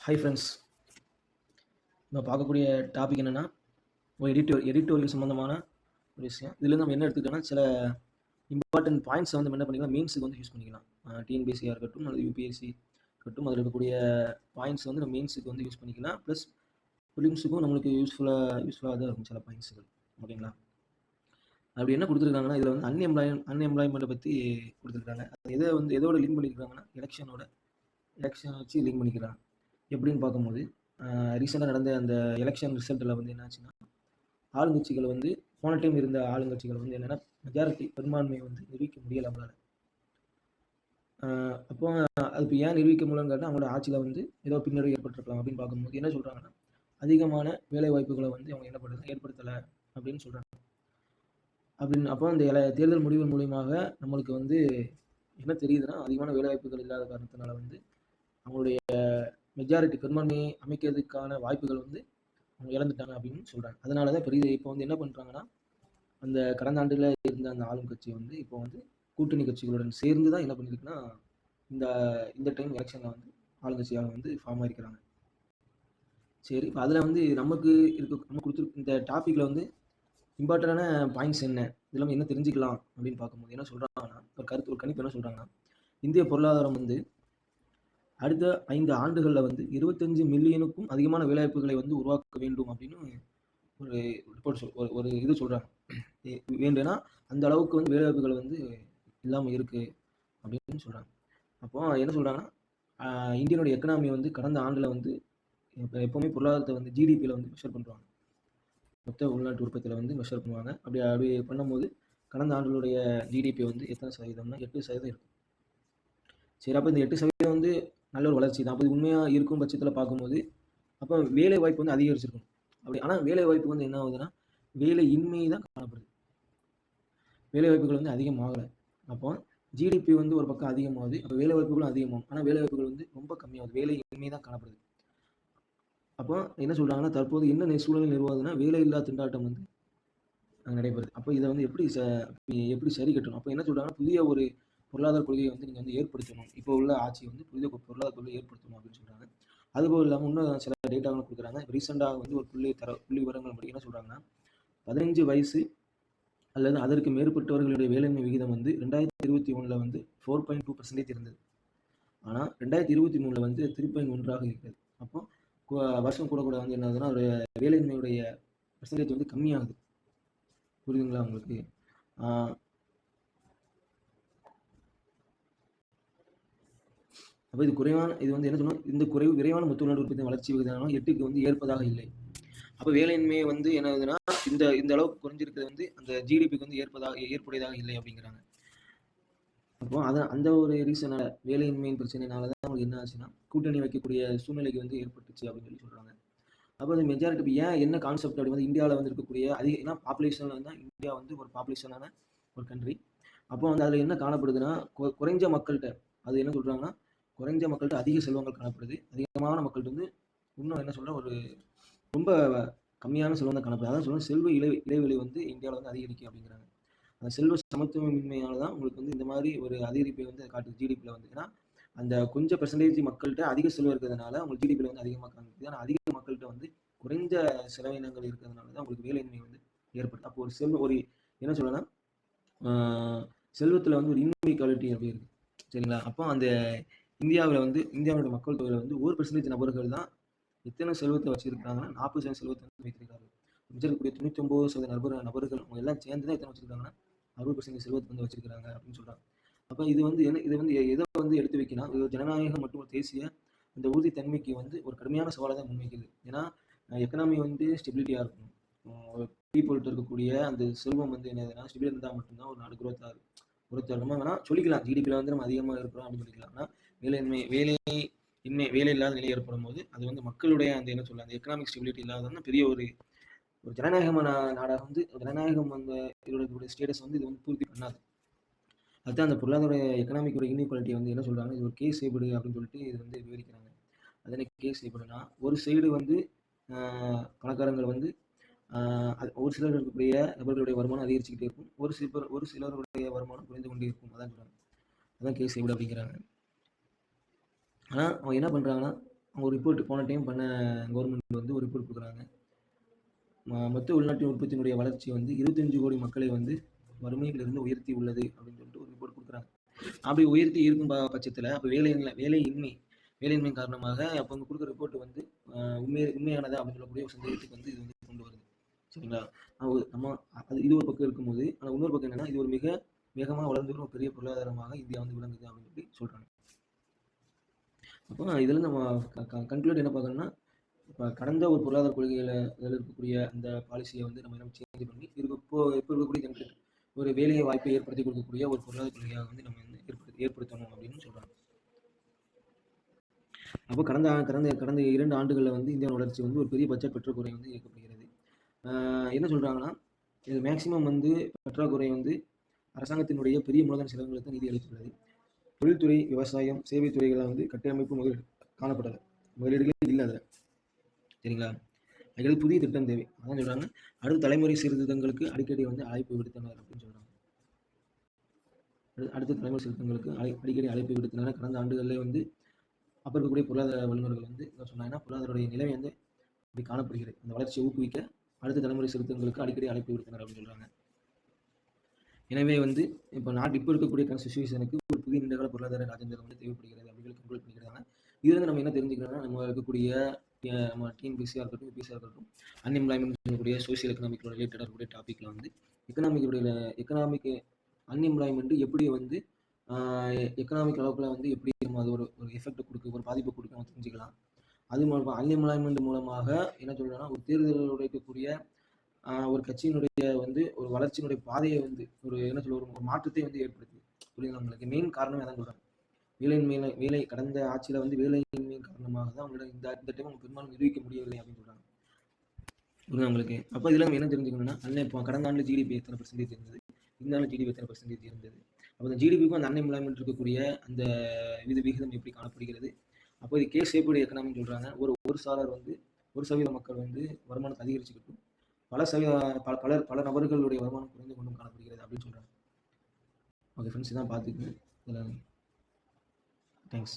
Hi friends, நம்ம பார்க்கக்கூடிய topic என்னென்னா ஒரு எடிட்டோரியல் சம்மந்தமான ஒரு விஷயம். இதுலேருந்து நம்ம என்ன எடுத்துக்கிட்டோம்னா, சில இம்பார்ட்டன்ட் பாயிண்ட்ஸை வந்து நம்ம என்ன பண்ணிக்கலாம், மெயின்ஸுக்கு வந்து யூஸ் பண்ணிக்கலாம். டிஎன்பிஎஸ்சியாக இருக்கட்டும் அல்லது யூபிஎஸ்சி இருக்கட்டும், அதில் இருக்கக்கூடிய பாயிண்ட்ஸ் வந்து நம்ம மெயின்ஸுக்கு வந்து யூஸ் பண்ணிக்கலாம். ப்ளஸ் ஃபிலிம்ஸுக்கும் நம்மளுக்கு யூஸ்ஃபுல்லாக தான் இருக்கும் சில பாயிண்ட்ஸுகள். ஓகேங்களா? அப்படி என்ன கொடுத்துருக்காங்கன்னா, இதில் வந்து அன்எம்ப்ளாய்மெண்ட்டை பற்றி கொடுத்துருக்காங்க. அது எதோட லிங்க் பண்ணியிருக்காங்கன்னா, எலெக்ஷன் வச்சு லிங்க் பண்ணிக்கிறாங்க. எப்படின்னு பார்க்கும்போது, ரீசெண்டாக நடந்த அந்த எலெக்ஷன் ரிசல்ட்டில் வந்து என்னாச்சுன்னா, ஆளுங்கட்சிகள் வந்து போன டைம் இருந்த ஆளுங்கட்சிகள் வந்து என்னென்னா மெஜாரிட்டி பெரும்பான்மையை வந்து நிரூபிக்க முடியலை அவங்களால. அப்போ அது இப்போ ஏன் நிரூபிக்க முடியலங்கிறது அவங்களோட ஆட்சியில் வந்து ஏதோ பின்னடைவு ஏற்பட்டிருக்கலாம் அப்படின்னு பார்க்கும்போது என்ன சொல்கிறாங்கன்னா, அதிகமான வேலை வாய்ப்புகளை வந்து அவங்க என்ன ஏற்படுத்தலை அப்படின்னு சொல்கிறாங்க. அப்படின்னு அப்போ அந்த தேர்தல் முடிவு மூலியமாக நம்மளுக்கு வந்து என்ன தெரியுதுன்னா, அதிகமான வேலை வாய்ப்புகள் இல்லாத காரணத்தினால வந்து அவங்களுடைய மெஜாரிட்டி பெரும்பான்மையை அமைக்கிறதுக்கான வாய்ப்புகள் வந்து அவங்க இழந்துட்டாங்க அப்படின்னு சொல்கிறாங்க. அதனால தான் இப்போ வந்து என்ன பண்ணுறாங்கன்னா, அந்த கடந்த ஆண்டில் இருந்த அந்த ஆளும் கட்சி வந்து இப்போ வந்து கூட்டணி கட்சிகளுடன் சேர்ந்து தான் என்ன பண்ணியிருக்குன்னா, இந்த டைம் எலெக்ஷனில் வந்து ஆளுங்கட்சியாக வந்து ஃபார்ம் ஆகிருக்கிறாங்க. சரி, இப்போ அதில் வந்து நம்ம கொடுத்துருக்க இந்த டாப்பிக்கில் வந்து இம்பார்ட்டண்டான பாயிண்ட்ஸ் என்ன, இதெல்லாம் என்ன தெரிஞ்சுக்கலாம் அப்படின்னு பார்க்கும்போது என்ன சொல்கிறாங்கன்னா, ஒரு கணிப்பு என்ன சொல்கிறாங்கன்னா, இந்திய பொருளாதாரம் வந்து அடுத்த 5 ஆண்டுகளில் வந்து 25 மில்லியனுக்கும் அதிகமான வேலைவாய்ப்புகளை வந்து உருவாக்க வேண்டும் அப்படின்னு ஒரு ரிப்போர்ட் ஒரு இது சொல்கிறாங்க. வேண்டும்னா அந்த அளவுக்கு வந்து வேலைவாய்ப்புகள் வந்து இல்லாமல் இருக்குது அப்படின்னு சொல்கிறாங்க. அப்போ என்ன சொல்கிறாங்கன்னா, இந்தியனுடைய எக்கனாமி வந்து கடந்த ஆண்டில் வந்து எப்போவுமே பொருளாதாரத்தை வந்து ஜிடிபியில் வந்து மெஷர் பண்ணுவாங்க. மொத்த உள்நாட்டு உற்பத்தியில் வந்து மெஷர் பண்ணுவாங்க. அப்படி பண்ணும்போது கடந்த ஆண்டுடைய ஜிடிபி வந்து எத்தனை சதவீதம்னா 8% இருக்கும். சரி, அப்போ இந்த 8% வந்து நல்ல ஒரு வளர்ச்சி தான். அப்போ இது உண்மையாக இருக்கும் பட்சத்தில் பார்க்கும்போது அப்போ வேலை வாய்ப்பு வந்து அதிகரிச்சிருக்கும். ஆனால் வேலை வாய்ப்பு வந்து என்ன ஆகுதுன்னா, வேலை இன்மை தான் காணப்படுது. வேலை வாய்ப்புகள் வந்து அதிகமாகலை. அப்போ ஜிடிபி வந்து ஒரு பக்கம் அதிகமாகுது, அப்போ வேலை வாய்ப்புகளும் அதிகமாகும். ஆனால் வேலை வாய்ப்புகள் வந்து ரொம்ப கம்மியாகுது, வேலை இன்மை தான் காணப்படுது. அப்போ என்ன சொல்கிறாங்கன்னா, தற்போது என்ன சூழ்நிலை நிர்வாகுதுன்னா, வேலை இல்லா திண்டாட்டம் வந்து நடைபெறுது. அப்போ இதை வந்து எப்படி சரி கட்டணும்? அப்போ என்ன சொல்கிறாங்கன்னா, புதிய ஒரு பொருளாதார கொள்கையை வந்து நீங்கள் வந்து ஏற்படுத்தணும். இப்போ உள்ள ஆட்சி வந்து புதிய பொருளாதார கொள்கையை ஏற்படுத்தணும் அப்படின்னு சொல்கிறாங்க. அதுபோல் இல்லாமல் இன்னும் சில டேட்டாவும் கொடுக்குறாங்க. ரீசெண்டாக வந்து ஒரு புள்ளி விவரங்கள் படி என்ன சொல்கிறாங்கன்னா, 15 வயசு அல்லது அதற்கு மேற்பட்டவர்களுடைய வேலையின்மை விகிதம் வந்து 2021 வந்து 4.2% இருந்தது. ஆனால் 2023 வந்து 3.1 இருக்கிறது. அப்போ வருஷம் கூட வந்து என்னதுன்னா, ஒரு வேலையின்மையுடைய பெர்சன்டேஜ் வந்து கம்மியாகுது. புரியுதுங்களா உங்களுக்கு? அப்போ இது வந்து என்ன சொல்லணும், இந்த குறைவு விரைவான மொத்த உள்நாட்டு உற்பத்தி வளர்ச்சி விகிதம் 8க்கு வந்து ஏற்பதாக இல்லை. அப்போ வேலையின்மை வந்து என்னதுன்னா, இந்த அளவுக்கு குறைஞ்சிருக்கிறது வந்து அந்த ஜிடிபிக்கு வந்து ஏற்புடையதாக இல்லை அப்படிங்கிறாங்க. அப்போ அந்த ஒரு ரீசனால வேலையின்மையின் பிரச்சனைனால தான் அவங்களுக்கு என்ன ஆச்சுன்னா, கூட்டணி வைக்கக்கூடிய சூழ்நிலைக்கு வந்து ஏற்பட்டுச்சு அப்படின்னு சொல்கிறாங்க. அப்போ அந்த மெஜாரிட்டி ஏன் என்ன கான்செப்ட் அப்படி வந்து இந்தியாவில் வந்து இருக்கக்கூடிய ஏன்னா பாப்புலேஷனில் வந்து இந்தியா வந்து ஒரு பாப்புலேஷனான ஒரு கண்ட்ரி. அப்போ வந்து அதில் என்ன காணப்படுதுன்னா, குறைஞ்ச மக்கள்கிட்ட அது என்ன சொல்கிறாங்கன்னா, குறைஞ்ச மக்கள்கிட்ட அதிக செல்வங்கள் காணப்படுது, அதிகமான மக்கள்கிட்ட வந்து இன்னும் என்ன சொல்கிற ஒரு ரொம்ப கம்மியான செல்வம் தான் காணப்படுது. அதான் சொல்லுங்கள், செல்வ இடைவெளி வந்து இந்தியாவில் வந்து அதிகரிக்கும் அப்படிங்கிறாங்க. அந்த செல்வ சமத்துவமின்மையால் தான் உங்களுக்கு வந்து இந்த மாதிரி ஒரு அதிகரிப்பை வந்து காட்டுது ஜிடிபியில் வந்து. ஏன்னா அந்த கொஞ்சம் பெர்சன்டேஜ் மக்கள்கிட்ட அதிக செல்வம் இருக்கிறதுனால உங்களுக்கு ஜிடிபியில் வந்து அதிகமாக காமிக்குது. ஆனால் அதிக மக்கள்கிட்ட வந்து குறைஞ்ச செலவினங்கள் இருக்கிறதுனால தான் உங்களுக்கு வேலையின்மை வந்து ஏற்படுது. அப்போ ஒரு என்ன சொல்லலாம், செல்வத்தில் வந்து ஒரு இன்இக்வாலிட்டி அப்படி இருக்குது. சரிங்களா? அப்போ அந்த இந்தியாவோட மக்கள் தொகையில் வந்து 1% நபர்கள் தான் எத்தனை செல்வத்தை வச்சிருக்காங்கன்னா 40% செல்வத்தை வந்து வைத்திருக்கார்கள். இருக்கக்கூடிய 99% நபர்கள் அவங்க எல்லாம் சேர்ந்து தான் எத்தனை வச்சிருக்காங்கன்னா 60% செல்வத்தை வந்து வச்சிருக்காங்க அப்படின்னு சொல்றாங்க. அப்போ இது வந்து எதை வந்து எடுத்து வைக்கணும், இது ஜனநாயகம் மற்றும் தேசிய இந்த உறுதித்தன்மைக்கு வந்து ஒரு கடுமையான சவாலை தான் முன்வைக்குது. ஏன்னா எக்கனாமி வந்து ஸ்டெபிலிட்டியாக இருக்கணும். பீப்புள்கிட்ட இருக்கக்கூடிய அந்த செல்வம் வந்து என்னதுன்னா ஸ்டெபிலிட்டி இருந்தால் மட்டும்தான் ஒரு நாடு குரோத் நம்ம வேணா சொல்லிக்கலாம், ஜிடிபியில் வந்து நம்ம அதிகமாக இருக்கிறோம் அப்படின்னு சொல்லிக்கலாம். ஆனால் வேலை இல்லாத நிலை ஏற்படும் போது அது வந்து மக்களுடைய அந்த என்ன சொல்ல அந்த எக்கனாமிக் ஸ்டெபிலிட்டி இல்லாதன்னா பெரிய ஒரு ஜனநாயகமான நாடாக வந்து ஜனநாயகம் அந்த இதோட ஸ்டேட்டஸ் வந்து இது வந்து பூர்த்தி பண்ணாது. அதுதான் அந்த பொருளாதார எக்கனாமிக் இன்இக்வாலிட்டி வந்து என்ன சொல்றாங்க, இது ஒரு கேஸ் செய்யப்படு அப்படின்னு சொல்லிட்டு இது வந்து விவரிக்கிறாங்க. அதனை கேஸ் செய்யப்படுனா ஒரு சைடு வந்து பணக்காரங்கள் வந்து ஒரு சிலர் இருக்கக்கூடிய நபர்களுடைய வருமானம் அதிகரிச்சுக்கிட்டே இருக்கும், ஒரு சிலருடைய வருமானம் குறைந்து கொண்டே இருக்கும். அதான் சொல்றாங்க, அதான் கேஸ் செய்யப்படு அப்படிங்கிறாங்க. ஆனால் அவங்க என்ன பண்ணுறாங்கன்னா, அவங்க ரிப்போர்ட் போன டைம் பண்ண கவர்மெண்ட் வந்து ஒரு ரிப்போர்ட் கொடுக்குறாங்க. மொத்த உள்நாட்டு உற்பத்தியினுடைய வளர்ச்சி வந்து 25 கோடி மக்களை வந்து வறுமையிலிருந்து உயர்த்தி உள்ளது அப்படின்னு சொல்லிட்டு ஒரு ரிப்போர்ட் கொடுக்குறாங்க. அப்படி உயர்த்தி இருக்கும் பட்சத்தில் அப்போ வேலையின்மை காரணமாக அப்போ அவங்க கொடுக்குற ரிப்போர்ட் வந்து உண்மையானதா அப்படின்னு சொல்லக்கூடிய ஒரு சந்தேகத்துக்கு வந்து இது வந்து கொண்டு வருது. சரிங்களா? நம்ம இது ஒரு பக்கம் இருக்கும்போது, ஆனால் இன்னொரு பக்கம் என்னன்னா, இது ஒரு மிக வேகமாக வளர்ந்து வரும் ஒரு பெரிய பொருளாதாரமாக இந்தியா வந்து விளங்குது அப்படின்னு சொல்லி சொல்றாங்க. அப்போ இதுல நம்ம கன்க்ளூட் என்ன பார்க்கணும்னா, இப்போ கடந்த ஒரு பொருளாதார கொள்கையில அதில் இருக்கக்கூடிய அந்த பாலிசியை வந்து நம்ம சேஞ்ச் பண்ணி இப்போ இருக்கக்கூடிய ஒரு வேலை வாய்ப்பை ஏற்படுத்தி கொடுக்கக்கூடிய ஒரு பொருளாதார கொள்கையாக வந்து நம்ம வந்து ஏற்படுத்தணும் அப்படின்னு சொல்றாங்க. அப்போ கடந்த 2 ஆண்டுகளில் வந்து இந்தியாவின் வளர்ச்சி வந்து ஒரு பெரிய பட்ஜெட் பற்றாக்குறை வந்து இயக்கப்படுகிறது. என்ன சொல்றாங்கன்னா, இது மேக்சிமம் வந்து பற்றாக்குறை வந்து அரசாங்கத்தினுடைய பெரிய மூலதன செலவுகளுக்கு நிதி அளித்துள்ளது. தொழில்துறை, விவசாயம், சேவை துறைகளை வந்து கட்டமைப்பு முதலீடு காணப்படலை, முதலீடுகளே இல்லை அதில். சரிங்களா? அதுக்கு புதிய திட்டம் தேவை. அதான் சொல்றாங்க, அடுத்த தலைமுறை சீர்திருத்தங்களுக்கு அடிக்கடி வந்து அழைப்பு விடுத்தனர் அப்படின்னு சொல்றாங்க. அடுத்த தலைமுறை சீர்திருத்தங்களுக்கு அடிக்கடி அழைப்பு விடுத்தனர். கடந்த ஆண்டுகளிலே வந்து அப்போ இருக்கக்கூடிய பொருளாதார வல்லுநர்கள் வந்து என்ன சொன்னாங்கன்னா, பொருளாதார நிலைமை வந்து இப்படி காணப்படுகிறது, அந்த வளர்ச்சியை ஊக்குவிக்க அடுத்த தலைமுறை சீர்திருத்தங்களுக்கு அடிக்கடி அழைப்பு விடுத்தனர் அப்படின்னு சொல்றாங்க. எனவே வந்து இப்போ இருக்கக்கூடிய சிச்சுவேஷனுக்கு ஒரு புதிய நீண்டகால பொருளாதார ராஜேந்திரம் வந்து தேவைப்படுகிறது அப்படின்னு கன்க்ளூட் பண்ணிக்கிறாங்க. இதுல இருந்து நம்ம என்ன தெரிஞ்சுக்கணும்னா, நம்ம இருக்கக்கூடிய நம்ம டிஎன்பிசியாக இருக்கட்டும், யூபிஎஸ்சியாக இருக்கட்டும், அன்எம்ப்ளாய்மெண்ட் சொல்லக்கூடிய சோசியல் எக்கனாமிக்கோட ரிலேட்டடாக இருக்கக்கூடிய டாப்பிக்கில் வந்து எக்கனாமிக் அன்எம்ப்ளாய்மெண்ட் எப்படி வந்து எக்கனாமிக் அளவுக்குள்ள வந்து எப்படி நம்ம அது ஒரு எஃபெக்ட் கொடுக்க, ஒரு பாதிப்பை கொடுக்க நம்ம தெரிஞ்சுக்கலாம். அது மூலமாக அன்எம்ப்ளாய்மெண்ட் மூலமாக என்ன சொல்றோம்னா, ஒரு தேர்தலில் இருக்கக்கூடிய ஒரு கட்சியினுடைய வந்து ஒரு வளர்ச்சியினுடைய பாதையை வந்து ஒரு என்ன சொல்ல ஒரு மாற்றத்தை வந்து ஏற்படுத்துது. புரியுதுங்களா உங்களுக்கு? மெயின் காரணமே அதான் சொல்றாங்க. வேலை கடந்த ஆட்சியில வந்து வேலையின்மை காரணமாக தான் அவங்களோட இந்த டைம் அவங்க பெரும்பாலும் நிரூபிக்க முடியவில்லை அப்படின்னு சொல்றாங்க. புரியுதா உங்களுக்கு? அப்போ இதில் நம்ம என்ன தெரிஞ்சுக்கணும்னா, இப்போ கடந்த ஆண்டு ஜிடிபி எத்தனை % இருந்தது, இந்த ஆண்டு ஜிடிபி எத்தனை % இருந்தது, அப்போ அந்த ஜிடிபிக்கும் அந்த அன்எம்ப்ளாய்மெண்ட் இருக்கக்கூடிய அந்த விகிதம் எப்படி காணப்படுகிறது. அப்போ இது கேஸ் ஷேப்டு எக்கனாமின்னு சொல்றாங்க. ஒரு சாலர் வந்து 1% மக்கள் வந்து வருமானத்தை அதிகரிச்சுக்கிட்டும் பல நபர்களுடைய வருமானம் குறைந்து கொண்டும் காணப்படுகிறது அப்படின்னு சொல்றாங்க. ஓகே ஃப்ரெண்ட்ஸ், இதான் பார்த்துக்குங்க. இதில் தேங்க்ஸ்.